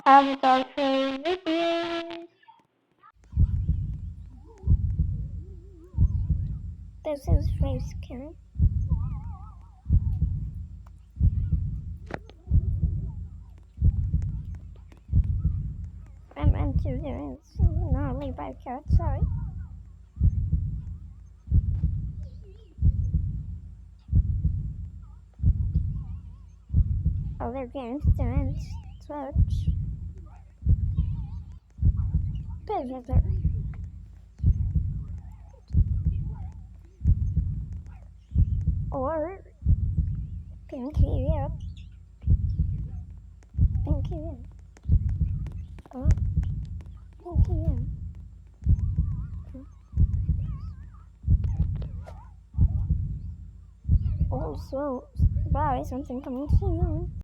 Avatar favorite. This is face cam. I'm into doing normally by cat, sorry. Other games doing such. Visitor. Or Pinky up. Pinky up. Oh, Pinky up. Also, buy something coming soon.